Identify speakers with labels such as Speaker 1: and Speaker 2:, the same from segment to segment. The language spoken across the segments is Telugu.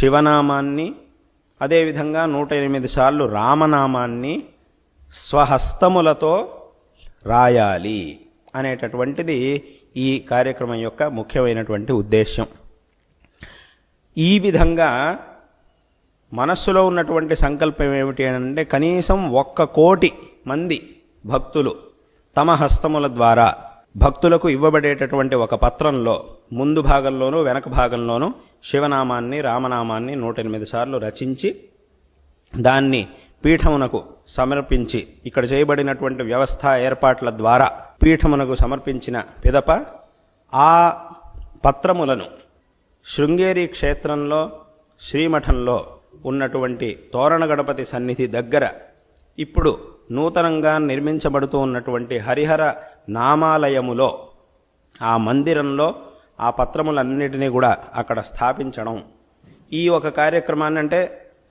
Speaker 1: శివనామాన్ని, అదేవిధంగా 108 సార్లు రామనామాన్ని స్వహస్తములతో రాయాలి అనేటటువంటిది ఈ కార్యక్రమం యొక్క ముఖ్యమైనటువంటి ఉద్దేశ్యం. ఈ విధంగా మనస్సులో ఉన్నటువంటి సంకల్పం ఏమిటి అంటే, కనీసం 1,00,00,000 మంది భక్తులు తమ హస్తముల ద్వారా భక్తులకు ఇవ్వబడేటటువంటి ఒక పత్రంలో ముందు భాగంలోనూ వెనక భాగంలోనూ శివనామాన్ని, రామనామాన్ని 108 సార్లు రచించి దాన్ని పీఠమునకు సమర్పించి, ఇక్కడ చేయబడినటువంటి వ్యవస్థ ఏర్పాట్ల ద్వారా పీఠమునకు సమర్పించిన పిదప ఆ పత్రములను శృంగేరి క్షేత్రంలో శ్రీమఠంలో ఉన్నటువంటి తోరణ గణపతి సన్నిధి దగ్గర ఇప్పుడు నూతనంగా నిర్మించబడుతూ ఉన్నటువంటి హరిహర నామాలయములో ఆ మందిరంలో ఆ పత్రములన్నిటినీ కూడా అక్కడ స్థాపించడం. ఈ ఒక కార్యక్రమాన్ని అంటే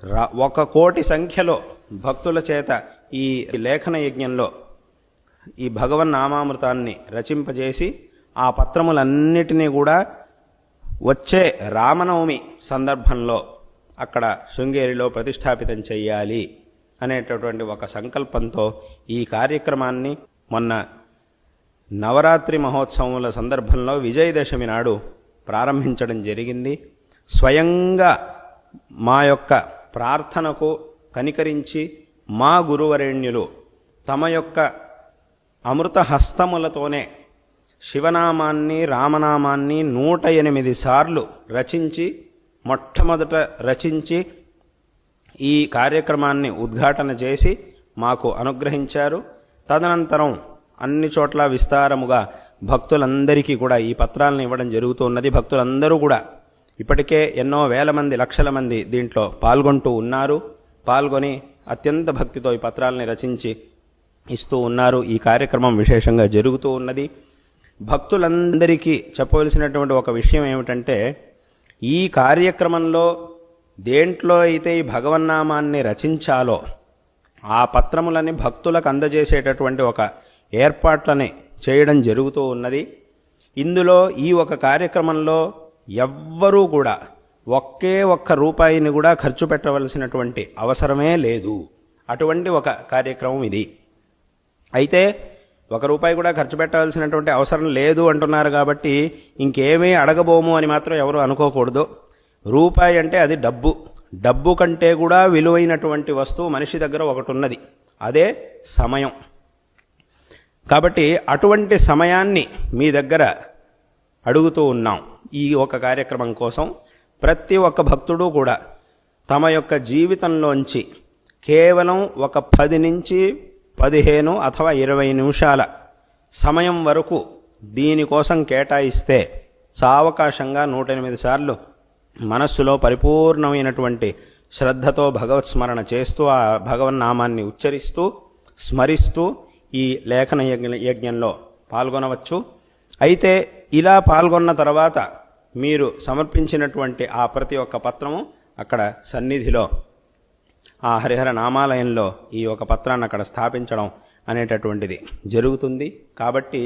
Speaker 1: 1,00,00,000 సంఖ్యలో భక్తుల చేత ఈ లేఖన యజ్ఞంలో ఈ భగవన్నామామృతాన్ని రచింపజేసి ఆ పత్రములన్నిటినీ కూడా వచ్చే రామనవమి సందర్భంలో అక్కడ శృంగేరిలో ప్రతిష్టాపితం చెయ్యాలి అనేటటువంటి ఒక సంకల్పంతో ఈ కార్యక్రమాన్ని మొన్న నవరాత్రి మహోత్సవముల సందర్భంలో విజయదశమి నాడు ప్రారంభించడం జరిగింది. స్వయంగా మా యొక్క ప్రార్థనకు కనికరించి మా గురువరేణ్యులు తమ యొక్క అమృత హస్తములతోనే శివనామాన్ని, రామనామాన్ని 108 సార్లు రచించి, మొట్టమొదట రచించి ఈ కార్యక్రమాన్ని ఉద్ఘాటన చేసి మాకు అనుగ్రహించారు. తదనంతరం అన్ని చోట్ల విస్తారముగా భక్తులందరికీ కూడా ఈ పత్రాలను ఇవ్వడం జరుగుతూ ఉన్నది. భక్తులందరూ కూడా ఇప్పటికే ఎన్నో వేల మంది, లక్షల మంది దీంట్లో పాల్గొంటూ ఉన్నారు. పాల్గొని అత్యంత భక్తితో ఈ పత్రాలని రచించి ఇస్తూ ఉన్నారు. ఈ కార్యక్రమం విశేషంగా జరుగుతూ ఉన్నది. భక్తులందరికీ చెప్పవలసినటువంటి ఒక విషయం ఏమిటంటే, ఈ కార్యక్రమంలో దేంట్లో అయితే ఈ భగవన్నామాన్ని రచించాలో ఆ పత్రములని భక్తులకు అందజేసేటటువంటి ఒక ఏర్పాట్లని చేయడం జరుగుతూ ఉన్నది. ఇందులో ఈ ఒక కార్యక్రమంలో ఎవ్వరూ కూడా ఒకే ఒక్క రూపాయిని కూడా ఖర్చు పెట్టవలసినటువంటి అవసరమే లేదు. అటువంటి ఒక కార్యక్రమం ఇది. అయితే 1 రూపాయి కూడా ఖర్చు పెట్టవలసినటువంటి అవసరం లేదు అంటున్నారు కాబట్టి ఇంకేమీ అడగబోము అని మాత్రం ఎవరు అనుకోకూడదు. రూపాయి అంటే అది డబ్బు. డబ్బు కంటే కూడా విలువైనటువంటి వస్తువు మనిషి దగ్గర ఒకటి ఉన్నది, అదే సమయం. కాబట్టి అటువంటి సమయాన్ని మీ దగ్గర అడుగుతూ ఉన్నాం. ఈ ఒక కార్యక్రమం కోసం ప్రతి ఒక్క భక్తుడు కూడా తమ యొక్క జీవితంలోంచి కేవలం ఒక 10 నుంచి 15 అథవా 20 నిమిషాల సమయం వరకు దీనికోసం కేటాయిస్తే సావకాశంగా 108 సార్లు మనస్సులో పరిపూర్ణమైనటువంటి శ్రద్ధతో భగవత్ స్మరణ చేస్తూ ఆ భగవన్నామాన్ని ఉచ్చరిస్తూ స్మరిస్తూ ఈ లేఖన యజ్ఞంలో పాల్గొనవచ్చు. అయితే ఇలా పాల్గొన్న తర్వాత మీరు సమర్పించినటువంటి ఆ ప్రతి ఒక్క పత్రము అక్కడ సన్నిధిలో ఆ హరిహర నామాలయంలో ఈ ఒక పత్రాన్ని అక్కడ స్థాపించడం అనేటటువంటిది జరుగుతుంది. కాబట్టి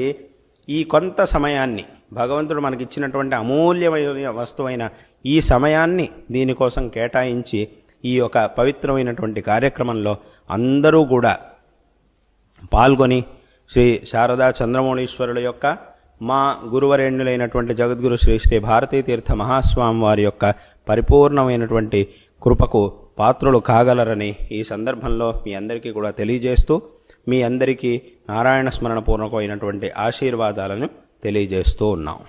Speaker 1: ఈ కొంత సమయాన్ని భగవంతుడు మనకిచ్చినటువంటి అమూల్యమైన వస్తువైన ఈ సమయాన్ని దీనికోసం కేటాయించి ఈ యొక్క పవిత్రమైనటువంటి కార్యక్రమంలో అందరూ కూడా పాల్గొని శ్రీ శారదా చంద్రమౌళీశ్వరుల యొక్క మా గురువరేణ్యులైనటువంటి జగద్గురు శ్రీ శ్రీ భారతీ తీర్థ మహాస్వామి వారి యొక్క పరిపూర్ణమైనటువంటి కృపకు పాత్రులు కాగలరని ఈ సందర్భంలో మీ అందరికీ కూడా తెలియజేస్తూ మీ అందరికీ నారాయణ స్మరణ పూర్వకమైనటువంటి ఆశీర్వాదాలను తెలియజేస్తూ ఉన్నాం.